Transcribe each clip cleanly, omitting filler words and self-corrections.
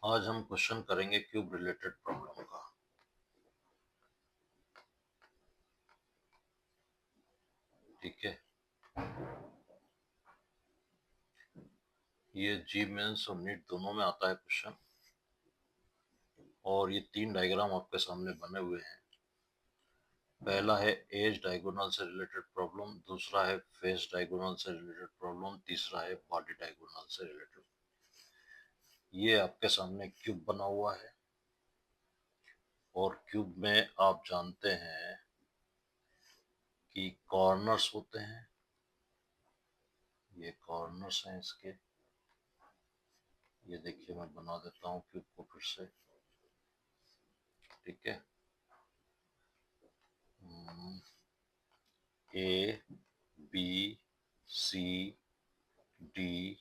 आज हम क्वेश्चन करेंगे क्यूब रिलेटेड प्रॉब्लम का। ठीक है, ये जी मेंस और नीट दोनों में आता है क्वेश्चन। और ये तीन डायग्राम आपके सामने बने हुए हैं। पहला है एज डायगोनल से रिलेटेड प्रॉब्लम, दूसरा है फेस डायगोनल से रिलेटेड प्रॉब्लम, तीसरा है बॉडी डायगोनल से रिलेटेड। ये आपके सामने क्यूब बना हुआ है और क्यूब में आप जानते हैं कि कॉर्नर्स होते हैं। ये कॉर्नर्स हैं इसके। ये देखिए, मैं बना देता हूँ क्यूब को फिर से। ठीक है, A B C D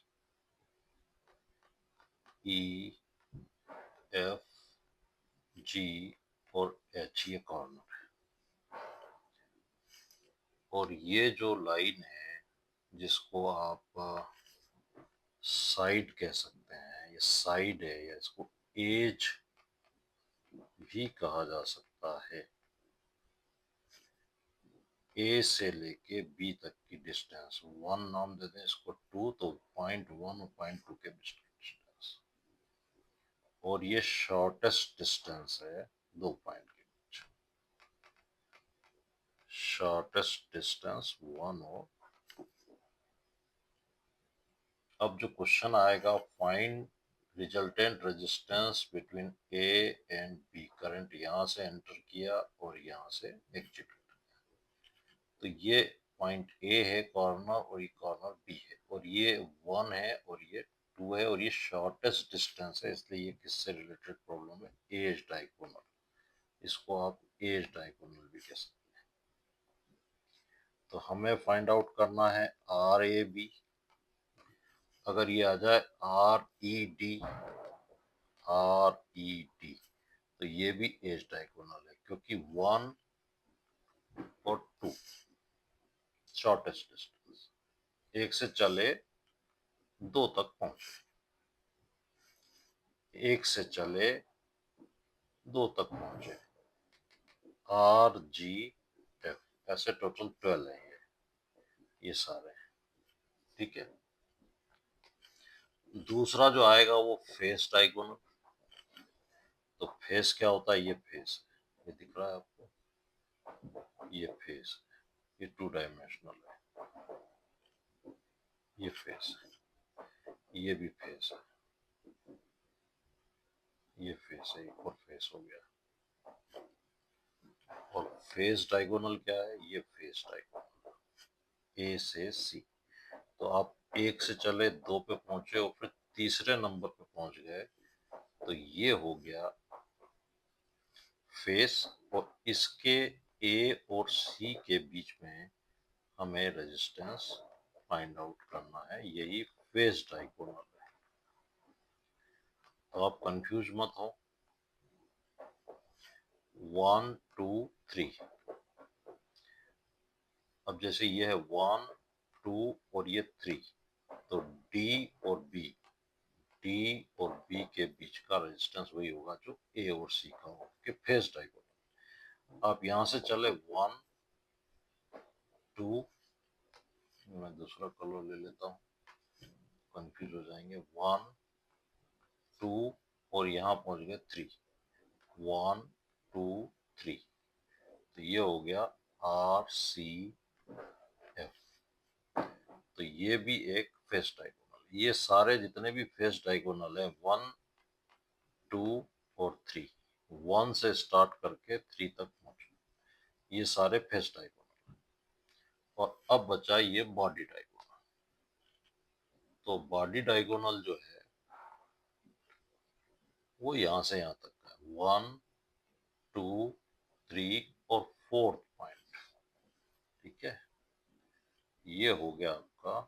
E F G और एच, ये कॉर्नर है। और ये जो लाइन है जिसको आप साइड कह सकते हैं, ये साइड है, या इसको एज भी कहा जा सकता है। ए से लेके बी तक की डिस्टेंस, वन नाम दे दें इसको, टू, तो पॉइंट वन और पॉइंट टू के बीच की डिस्टेंस। और ये शॉर्टेस्ट डिस्टेंस है दो पॉइंट के बीच। शॉर्टेस्ट डिस्टेंस वन और अब जो क्वेश्चन आएगा, find resultant resistance between A and B. Current यहाँ से एंटर किया और यहाँ से एग्जिट किया। तो ये पॉइंट ए है कॉर्नर, और ये कॉर्नर बी है, और ये वन है और ये टू है, और ये शॉर्टेस्ट डिस्टेंस है, इसलिए ये किससे रिलेटेड प्रॉब्लम है? Edge diagonal. इसको आप एज डायगोनल भी कह सकते हैं। तो हमें फाइंड आउट करना है आर ए बी। अगर ये आ जाए R E D, R E D, तो ये भी एज डायगोनल है, क्योंकि वन और टू शॉर्टेस्ट डिस्टेंस। एक से चले दो तक पहुंचे, एक से चले दो तक पहुंचे, आर जी एफ, ऐसे टोटल 12 है ये सारे। ठीक है, दूसरा जो आएगा वो फेस डायगोनल। तो फेस क्या होता है? ये फेस है, ये दिख रहा है आपको, ये फेस है, ये टू डायमेंशनल है, ये फेस है, ये भी फेस है, ये फेस है, एक और फेस हो गया। और फेस डायगोनल क्या है? ये फेस डायगोनल ए से सी। तो आप एक से चले दो पे पहुंचे और फिर तीसरे नंबर पे पहुंच गए, तो ये हो गया फेस। और इसके ए और सी के बीच में हमें रेजिस्टेंस फाइंड आउट करना है, यही फेस डायगोनल है। तो आप कंफ्यूज मत हो। 1 2 3, अब जैसे ये है 1 2 और ये 3, तो डी और बी, डी और बी के बीच का रेजिस्टेंस वही होगा जो ए और सी का होगा, कि फेस डायगोनल। आप यहां से चले 1 2, मैं दूसरा कलर ले लेता हूँ, कंफ्यूज हो जाएंगे। 1 2 और यहाँ पहुंच गए 3, 1 2 3, तो ये हो गया आर सी एफ। तो ये भी एक फेस डायगोनल। ये सारे जितने भी फेस डायगोनल है, 1 2 और 3, 1 से स्टार्ट करके 3 तक पहुंचे, ये सारे फेस डायगोनल। और अब बचा ये बॉडी डायगोनल। तो बॉडी डायगोनल जो है वो यहाँ से यहाँ तक का है, 1 2 3 और फोर्थ पॉइंट। ठीक है, ये हो गया आपका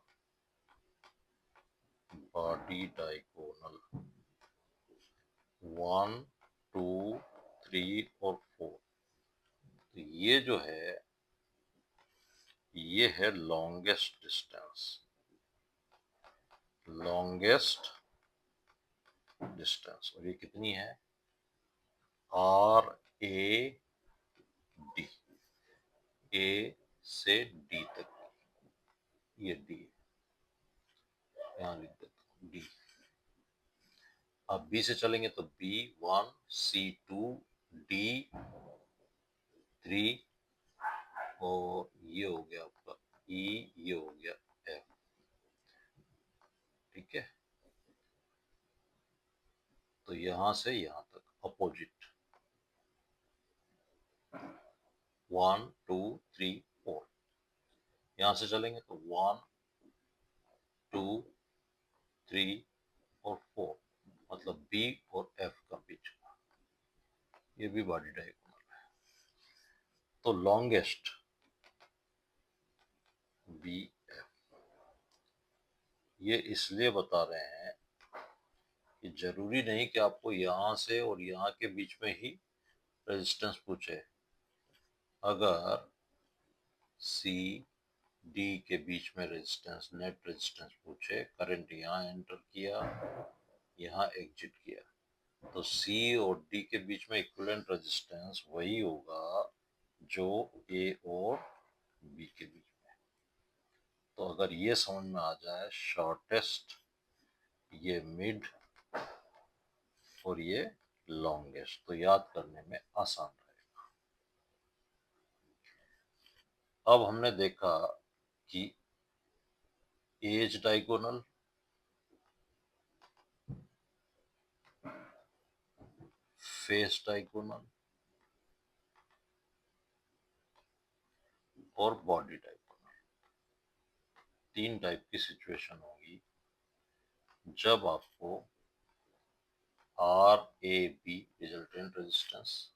बॉडी डायगोनल, 1 2 3 और 4। तो ये जो है, ये है लॉन्गेस्ट डिस्टेंस। लॉन्गेस्ट डिस्टेंस, और ये कितनी है, आर ए डी, ए से डी तक, ये डी, यहाँ लिख देता हूँ डी। अब बी से चलेंगे तो B1 C2 D3, और ये हो गया आपका E, ये हो गया F। ठीक है, तो यहां से यहां तक अपोजिट 1 2 3 4, यहां से चलेंगे तो 1 2 3 और 4, मतलब B और F का बीच का, ये भी बॉडी डायगोनल है। तो लॉन्गेस्ट BF, ये इसलिए बता रहे हैं कि जरूरी नहीं कि आपको यहाँ से और यहाँ के बीच में ही रेजिस्टेंस पूछे। अगर सी डी के बीच में रेजिस्टेंस, नेट रेजिस्टेंस पूछे, करंट यहाँ एंटर किया, यहाँ एग्जिट किया, तो सी और डी के बीच में इक्विवेलेंट रेजिस्टेंस वही होगा जो ए और बी के बीच में। तो अगर ये समझ में आ जाए, शॉर्टेस्ट, ये मिड और ये लॉन्गेस्ट, तो याद करने में आसान रहेगा। अब हमने देखा कि एज डायगोनल, फेस डायगोनल और बॉडी डायगोनल, 3 टाइप की सिचुएशन होगी जब आपको R A B resultant resistance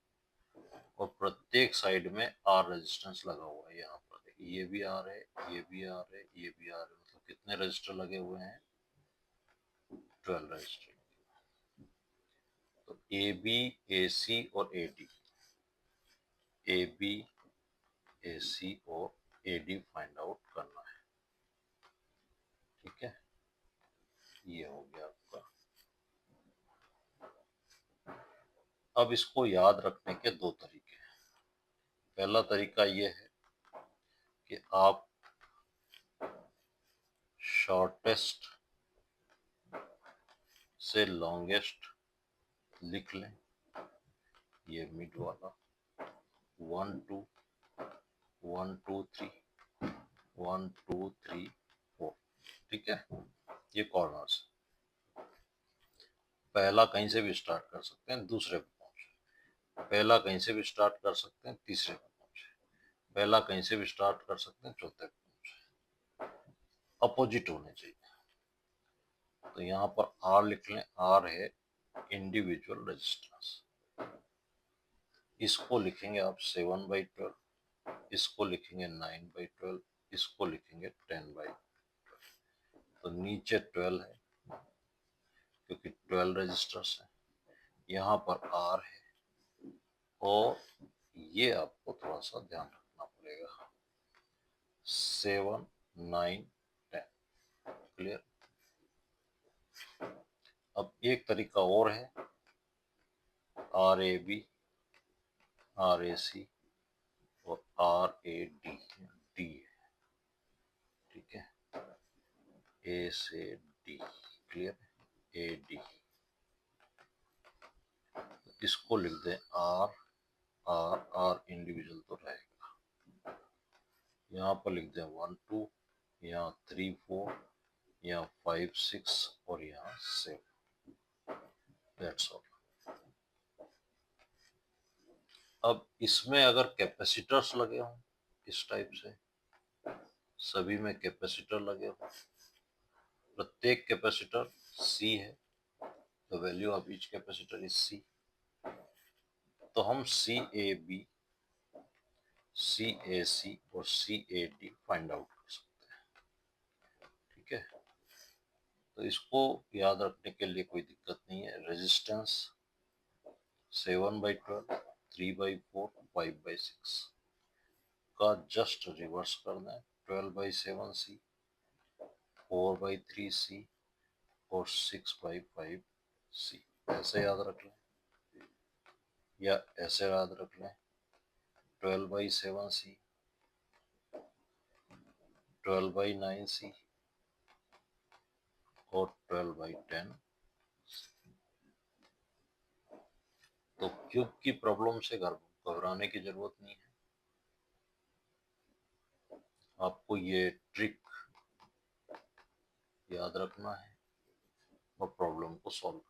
और प्रत्येक साइड में आर रेजिस्टेंस लगा हुआ है। यहाँ पर देखिए, ये भी आर है, ये भी आर है, ये भी आर है, मतलब कितने रजिस्टर लगे हुए हैं, 12 रजिस्टर। तो ए बी, ए सी और ए डी, ए बी, ए सी और ए डी फाइंड आउट करना है। ठीक है, ये हो गया आपका। अब इसको याद रखने के 2 तरीके हैं। पहला तरीका ये है कि आप शॉर्टेस्ट से लॉन्गेस्ट लिख लें, ये मिड वाला 1 2 1 2 3 1 2 3 4। ठीक है, ये कॉर्नर्स, पहला कहीं से भी स्टार्ट कर सकते हैं, दूसरे पे पहुंचे, पहला कहीं से भी स्टार्ट कर सकते हैं, तीसरे पे पहुंचे, पहला कहीं से भी स्टार्ट कर सकते हैं, चौथे पे पहुंचे, अपोजिट होने चाहिए। तो यहाँ पर आर लिख लें, आर है इंडिविजुअल रेजिस्टेंस, इसको लिखेंगे आप 7/12, इसको लिखेंगे 9/12, इसको लिखेंगे 10/12। तो नीचे 12 है क्योंकि 12 रजिस्टर्स है, यहाँ पर आर है, और ये आपको थोड़ा सा ध्यान रखना पड़ेगा, 7 9 10। क्लियर। अब एक तरीका और है, are A B, R A सी और आर ए डी, डी है। ठीक है, ए से डी, क्लियर, ए डी, इसको लिख दें आर, आर आर इंडिविजुअल तो रहेगा, यहाँ पर लिख दें 1 2, यहाँ 3 4, यहाँ 5 6 और यहाँ 7। That's all. अब इसमें अगर कैपेसिटर्स लगे हों इस टाइप से, सभी में कैपेसिटर लगे हों, प्रत्येक कैपेसिटर C है, the value of each capacitor is C, तो हम CAB, CAC और CAD फाइंड आउट कर सकते हैं। ठीक है, तो इसको याद रखने के लिए कोई दिक्कत नहीं है। रेजिस्टेंस 7/12, 3/4, 5/6 का जस्ट रिवर्स करना है, 12/7C, 4/3C और 6/5C। ऐसे याद रख लें या ऐसे याद रख लें, 12/7C, 12/9C और 12/10। तो क्यूब की प्रॉब्लम से घबराने की जरूरत नहीं है, आपको ये ट्रिक याद रखना है और प्रॉब्लम को सॉल्व